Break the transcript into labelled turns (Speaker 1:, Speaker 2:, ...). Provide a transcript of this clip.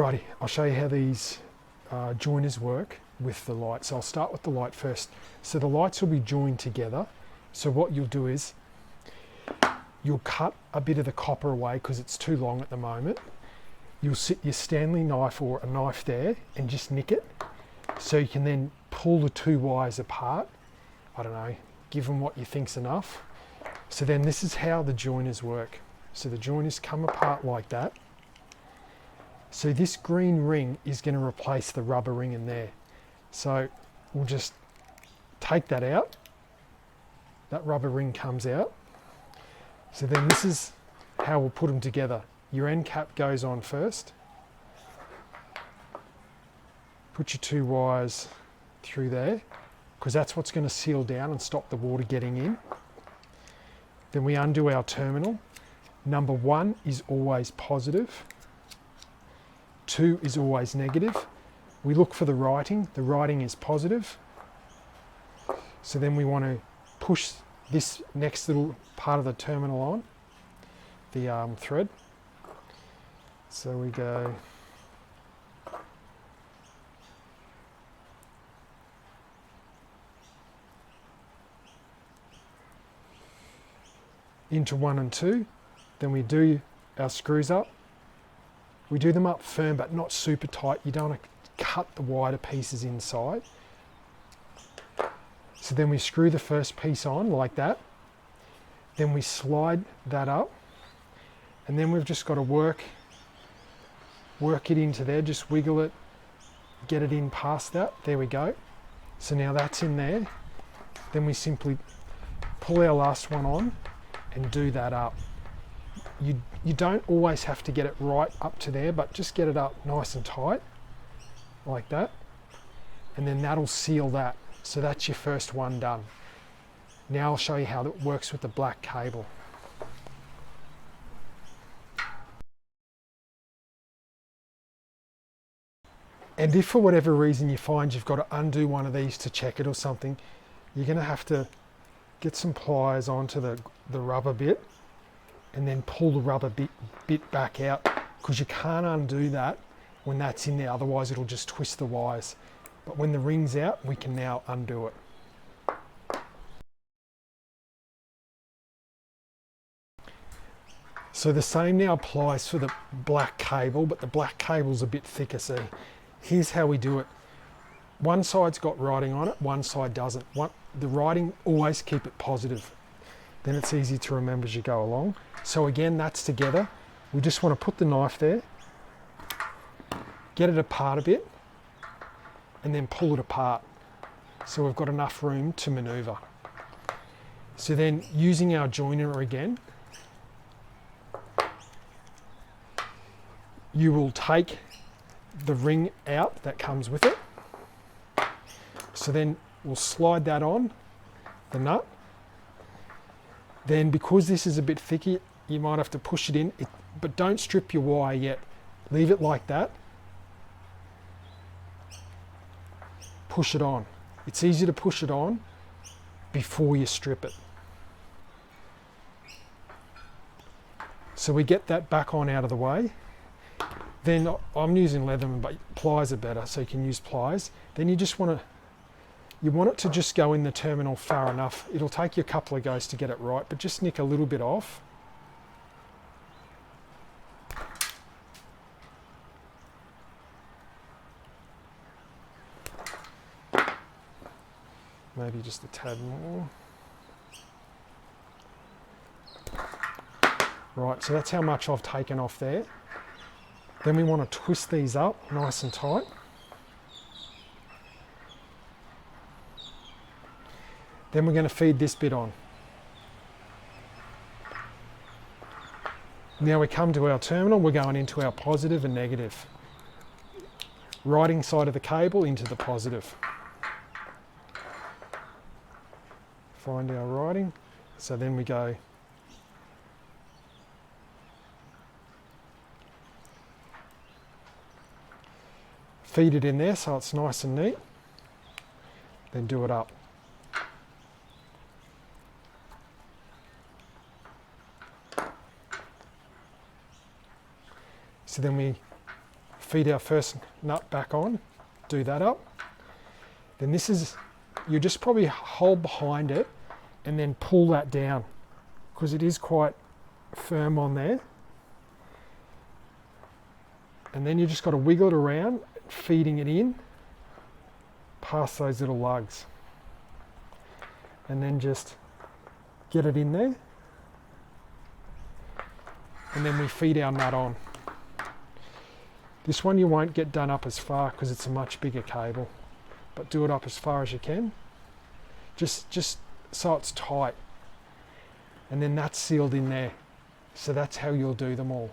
Speaker 1: Alrighty, I'll show you how these joiners work with the light. So I'll start with the light first. So the lights will be joined together. So what you'll do is you'll cut a bit of the copper away because it's too long at the moment. You'll sit your Stanley knife or a knife there and just nick it. So you can then pull the two wires apart. I don't know, give them what you think's enough. So then this is how the joiners work. So the joiners come apart like that. So this green ring is going to replace the rubber ring in there. So we'll just take that out. That rubber ring comes out. So then this is how we'll put them together. Your end cap goes on first. Put your two wires through there because that's what's going to seal down and stop the water getting in. Then we undo our terminal. Number 1 is always positive. 2 is always negative. We look for the writing. The writing is positive. So then we want to push this next little part of the terminal on, the thread. So we go into 1 and 2. Then we do our screws up. We do them up firm but not super tight. You don't want to cut the wider pieces inside. So then we screw the first piece on like that. Then we slide that up. And then we've just got to work it into there, just wiggle it, get it in past that. There we go. So now that's in there. Then we simply pull our last one on and do that up. You don't always have to get it right up to there, but just get it up nice and tight, like that. And then that'll seal that. So that's your first one done. Now I'll show you how it works with the black cable. And if for whatever reason you find you've got to undo one of these to check it or something, you're going to have to get some pliers onto the rubber bit and then pull the rubber bit back out, because you can't undo that when that's in there, otherwise it'll just twist the wires. But when the ring's out, we can now undo it. So the same now applies for the black cable, but the black cable's a bit thicker. So here's how we do it. One side's got writing on it, one side doesn't. The writing, always keep it positive. Then it's easy to remember as you go along. So again, that's together. We just want to put the knife there, get it apart a bit, and then pull it apart. So we've got enough room to maneuver. So then using our joiner again, you will take the ring out that comes with it. So then we'll slide that on, the nut. Then because this is a bit thicker, you might have to push it in, but don't strip your wire yet. Leave it like that. Push it on. It's easy to push it on before you strip it. So we get that back on out of the way. Then I'm using Leatherman, but pliers are better, so you can use pliers. Then you just want it to just go in the terminal far enough. It'll take you a couple of goes to get it right, but just nick a little bit off. Maybe just a tad more. Right, so that's how much I've taken off there. Then we want to twist these up nice and tight. Then we're going to feed this bit on. Now we come to our terminal, we're going into our positive and negative. Writing side of the cable into the positive. Find our writing. So then we go feed it in there so it's nice and neat. Then do it up. So then we feed our first nut back on, do that up. Then this is, you just probably hold behind it and then pull that down because it is quite firm on there. And then you just got to wiggle it around, feeding it in past those little lugs. And then just get it in there. And then we feed our nut on. This one you won't get done up as far because it's a much bigger cable, but do it up as far as you can. Just so it's tight. And then that's sealed in there. So that's how you'll do them all.